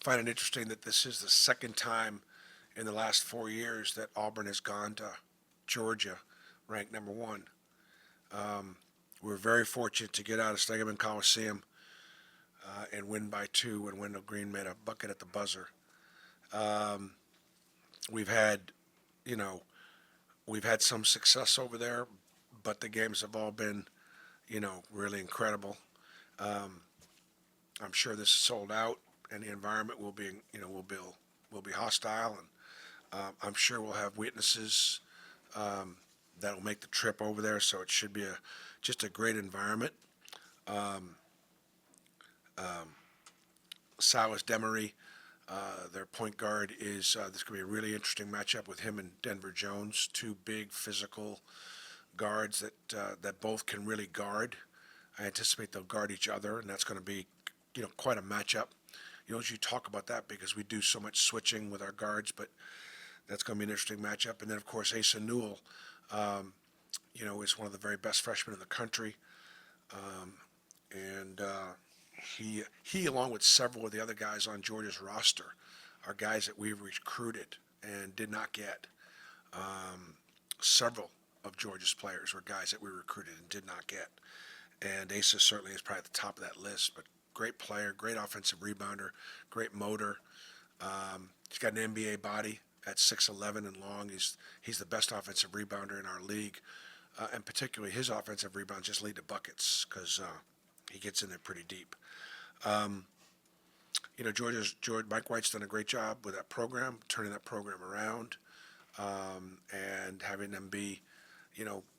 find it interesting that this is the second time in the last 4 years that Auburn has gone to Georgia, ranked number one. We're very fortunate to get out of Stegeman Coliseum and win by two when Wendell Green made a bucket at the buzzer. We've had, you know, we've had some success over there, but the games have all been, really incredible. I'm sure this is sold out, and the environment will be, will be hostile, and I'm sure we'll have witnesses that'll make the trip over there. So it should be just a great environment. Silas Demery, their point guard, is there's going to be a really interesting matchup with him and Denver Jones, two big physical guards that both can really guard. I anticipate they'll guard each other, and that's going to be, quite a matchup. You don't usually talk about that because we do so much switching with our guards, but that's going to be an interesting matchup. And then, of course, Asa Newell, is one of the very best freshmen in the country, and he, along with several of the other guys on Georgia's roster, are guys that we've recruited and did not get. Several of Georgia's players were guys that we recruited and did not get. And Asa certainly is probably at the top of that list, but great player, great offensive rebounder, great motor. He's got an NBA body at 6'11" and long. He's the best offensive rebounder in our league, and particularly his offensive rebounds just lead to buckets because he gets in there pretty deep. Mike White's done a great job with that program, turning that program around, and having them be,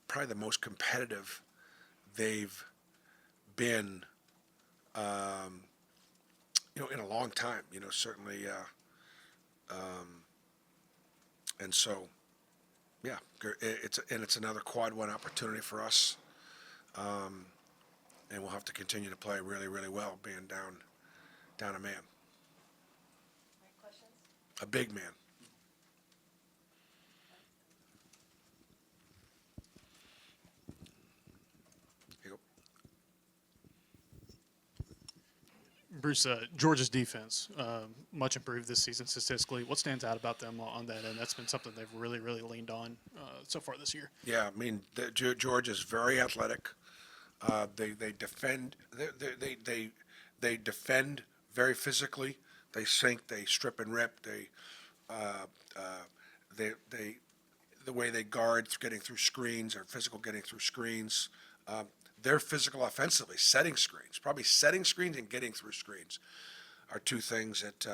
probably the most competitive they've been, in a long time. Certainly, and so, yeah, it's another quad one opportunity for us, and we'll have to continue to play really, really well, being down a man, Any questions? a big man. Here you Bruce, Georgia's defense, much improved this season statistically. What stands out about them on that end? That's been something they've really, really leaned on so far this year. Yeah, I mean, Georgia's very athletic. They defend. They defend very physically. They sink. They strip and rip. They the way they guard getting through screens or physical getting through screens. They're physical offensively, setting screens. Probably setting screens and getting through screens are two things that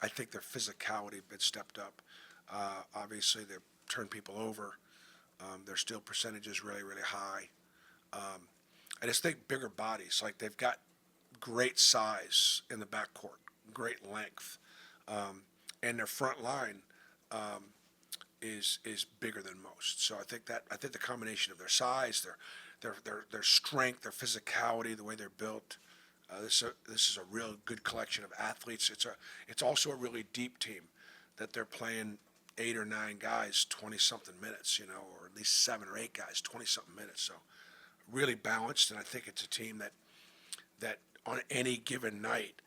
I think their physicality has been stepped up. Obviously, they turn people over. Their steal percentage is really, really high. I just think bigger bodies. Like, they've got great size in the backcourt, great length, and their front line is bigger than most. So I think the combination of their size, their strength, their physicality, the way they're built. This is a real good collection of athletes. It's also a really deep team that they're playing 8 or 9 guys 20-something minutes, or at least 7 or 8 guys 20-something minutes. So really balanced, and I think it's a team that on any given night,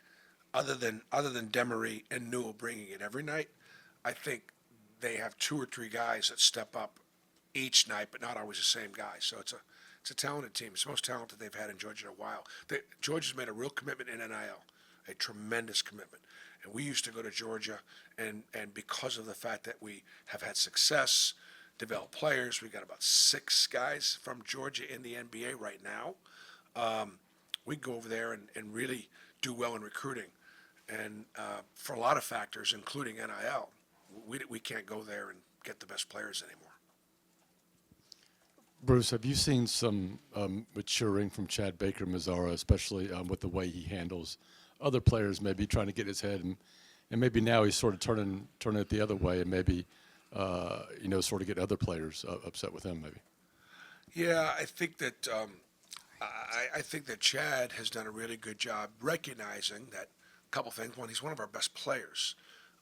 other than Demery and Newell bringing it every night, I think they have 2 or 3 guys that step up each night, but not always the same guy. So it's a talented team. It's the most talented they've had in Georgia in a while. Georgia's made a real commitment in NIL, a tremendous commitment. And we used to go to Georgia, and because of the fact that we have had success, develop players, we got about 6 guys from Georgia in the NBA right now. We go over there and really do well in recruiting. And for a lot of factors, including NIL, we can't go there and get the best players anymore. Bruce, have you seen some maturing from Chad Baker-Mazzara, especially with the way he handles other players, maybe trying to get his head, and maybe now he's sort of turning it the other way, and maybe sort of get other players upset with him, maybe? Yeah, I think that I think that Chad has done a really good job recognizing that a couple things. One, he's one of our best players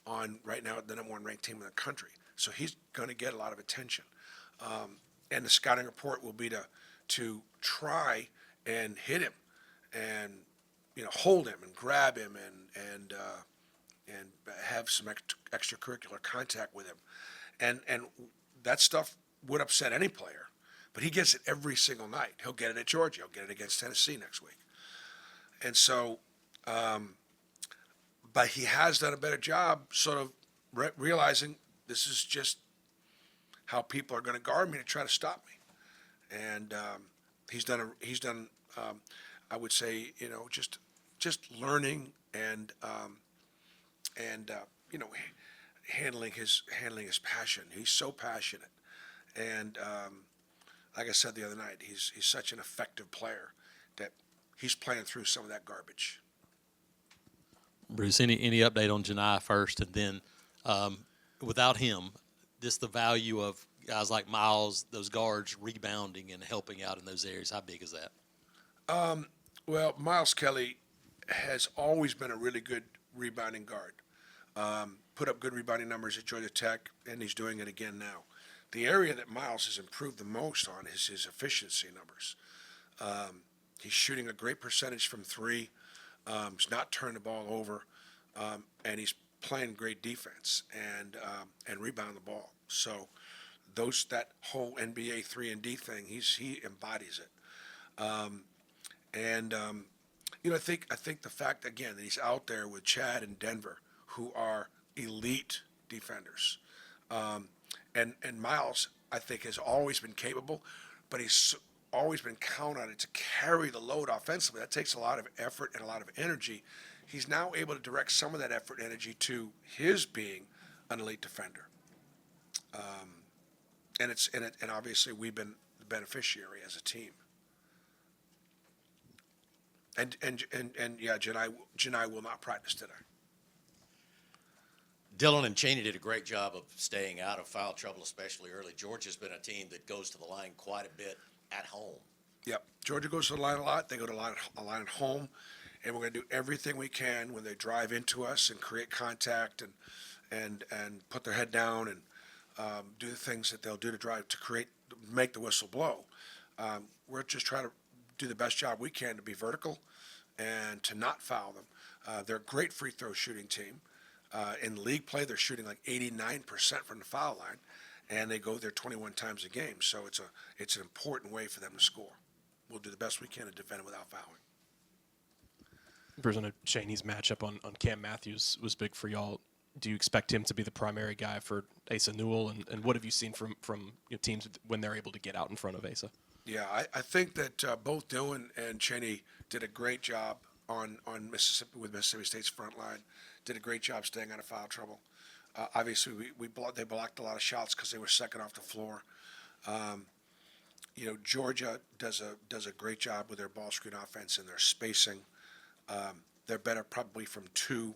on right now the number 1 ranked team in the country, so he's going to get a lot of attention. And the scouting report will be to try and hit him and hold him and grab him and have some extracurricular contact with him, and that stuff would upset any player, but he gets it every single night. He'll get it at Georgia. He'll get it against Tennessee next week, and so, but he has done a better job, sort of realizing this is just how people are going to guard me to try to stop me, and he's done. I would say, just learning and handling his passion. He's so passionate, and like I said the other night, he's such an effective player that he's playing through some of that garbage. Bruce, any update on Janai first, and then without him, just the value of guys like Miles, those guards rebounding and helping out in those areas. How big is that? Well, Miles Kelly has always been a really good rebounding guard. Put up good rebounding numbers at Georgia Tech, and he's doing it again now. The area that Miles has improved the most on is his efficiency numbers. He's shooting a great percentage from three. He's not turning the ball over, and he's playing great defense and rebound the ball. So that whole NBA 3-and-D thing, he embodies it. I think the fact again that he's out there with Chad and Denver, who are elite defenders, and Miles, I think, has always been capable, but he's always been counted on it to carry the load offensively. That takes a lot of effort and a lot of energy. He's now able to direct some of that effort and energy to his being an elite defender, and obviously we've been the beneficiary as a team. And yeah, Janai will not practice today. Dillon and Cheney did a great job of staying out of foul trouble, especially early. Georgia's been a team that goes to the line quite a bit at home. Yep, Georgia goes to the line a lot. They go to the line at home, and we're going to do everything we can when they drive into us and create contact and put their head down and do the things that they'll do to make the whistle blow. We're just trying to do the best job we can to be vertical and to not foul them. They're a great free throw shooting team. In league play, they're shooting like 89% from the foul line, and they go there 21 times a game. So it's an important way for them to score. We'll do the best we can to defend it without fouling. Bruce, on Cheney's matchup on Cam Matthews was big for y'all. Do you expect him to be the primary guy for Asa Newell, and what have you seen from teams when they're able to get out in front of Asa? Yeah, I think that both Dillon and Cheney did a great job on Mississippi with Mississippi State's front line. Did a great job staying out of foul trouble. Obviously, they blocked a lot of shots because they were second off the floor. Georgia does a great job with their ball screen offense and their spacing. They're better probably from two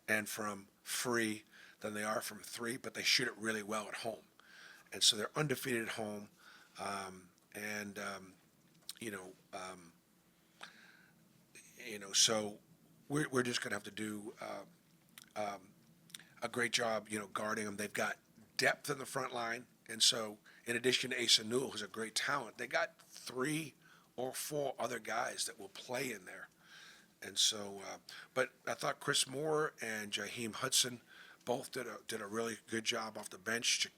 and from free than they are from three, but they shoot it really well at home, and so they're undefeated at home. So we're just going to have to do a great job, guarding them. They've got depth in the front line, and so in addition to Asa Newell, who's a great talent, they got 3 or 4 other guys that will play in there. And so, but I thought Chris Moore and Jaheim Hudson both did a really good job off the bench.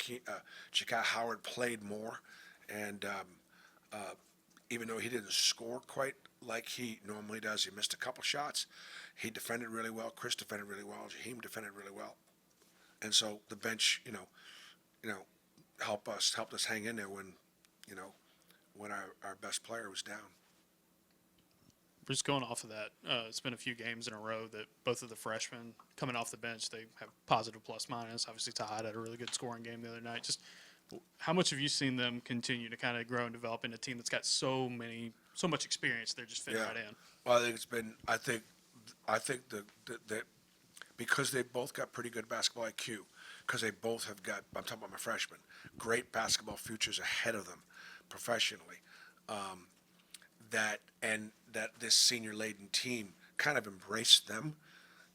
Jakai Howard played more, and even though he didn't score quite like he normally does, he missed a couple shots. He defended really well. Chris defended really well. Jaheim defended really well. And so the bench, helped us hang in there when our best player was down. Just going off of that, it's been a few games in a row that both of the freshmen coming off the bench, they have positive plus minus. Obviously, Tahad had a really good scoring game the other night. Just how much have you seen them continue to kind of grow and develop in a team that's got so much experience? They're just fitting right in. Well, I think that because they both got pretty good basketball IQ, because they both have got, I'm talking about my freshmen, great basketball futures ahead of them professionally. That this senior-laden team kind of embraced them,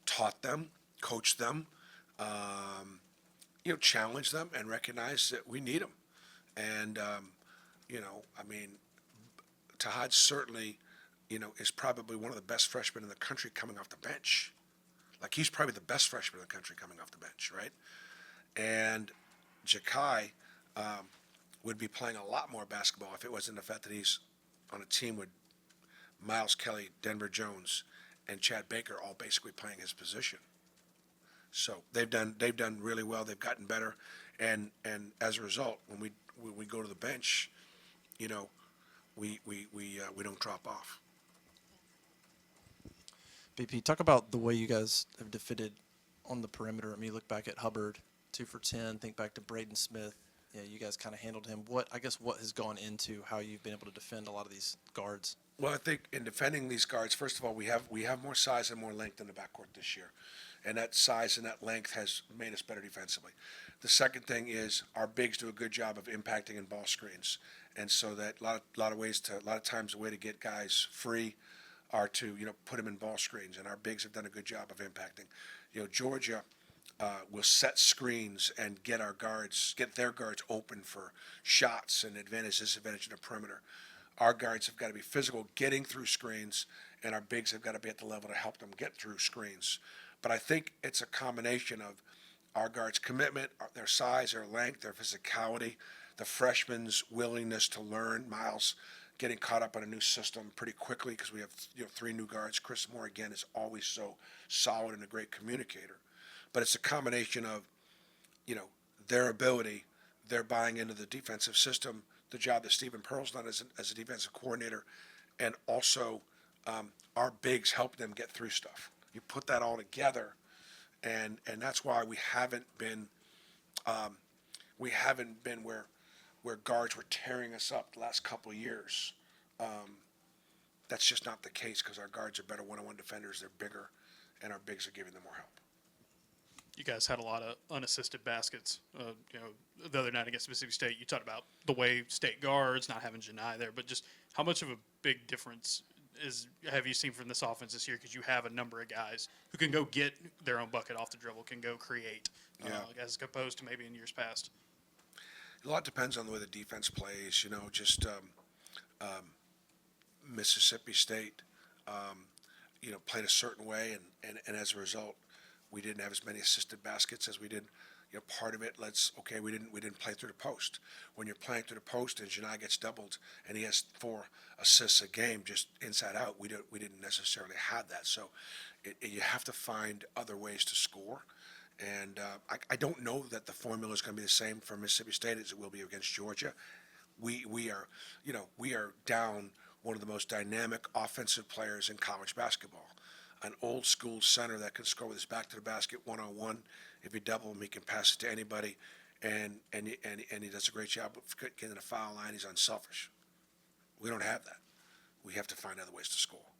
taught them, coached them, challenged them, and recognized that we need them. And Tahad certainly is probably one of the best freshmen in the country coming off the bench. Like, he's probably the best freshman in the country coming off the bench, right? And Jakai would be playing a lot more basketball if it wasn't the fact that he's on a team with Miles Kelly, Denver Jones, and Chad Baker all basically playing his position. So they've done really well. They've gotten better, and as a result, when we go to the bench, we don't drop off. BP, talk about the way you guys have defended on the perimeter. I mean, you look back at Hubbard, 2 for 10. Think back to Braden Smith. Yeah, you guys kind of handled him. What has gone into how you've been able to defend a lot of these guards? Well, I think in defending these guards, first of all, we have more size and more length in the backcourt this year, and that size and that length has made us better defensively. The second thing is our bigs do a good job of impacting in ball screens, and so that a lot of times the way to get guys free are to put them in ball screens, and our bigs have done a good job of impacting. Georgia will set screens and get their guards open for shots and disadvantage in the perimeter. Our guards have got to be physical, getting through screens, and our bigs have got to be at the level to help them get through screens. But I think it's a combination of our guards' commitment, their size, their length, their physicality, the freshmen's willingness to learn. Miles getting caught up on a new system pretty quickly because we have 3 new guards. Chris Moore, again, is always so solid and a great communicator. But it's a combination of, their ability, their buying into the defensive system, the job that Stephen Pearl's done as a defensive coordinator, and also our bigs help them get through stuff. You put that all together, and that's why we haven't been where guards were tearing us up the last couple of years. That's just not the case because our guards are better one-on-one defenders. They're bigger, and our bigs are giving them more help. You guys had a lot of unassisted baskets. The other night against Mississippi State, you talked about the way state guards not having Janai there, but just how much of a big difference have you seen from this offense this year? Because you have a number of guys who can go get their own bucket off the dribble, can go create, as opposed to maybe in years past. A lot depends on the way the defense plays. Mississippi State, played a certain way, and as a result, we didn't have as many assisted baskets as we did. Part of it, we didn't play through the post. When you're playing through the post and Janai gets doubled and he has 4 assists a game just inside out, we didn't necessarily have that. So you have to find other ways to score. And I don't know that the formula is going to be the same for Mississippi State as it will be against Georgia. We are down one of the most dynamic offensive players in college basketball. An old school center that can score with his back to the basket one-on-one. If you double him, he can pass it to anybody, and he does a great job of getting the foul line. He's unselfish. We don't have that. We have to find other ways to score.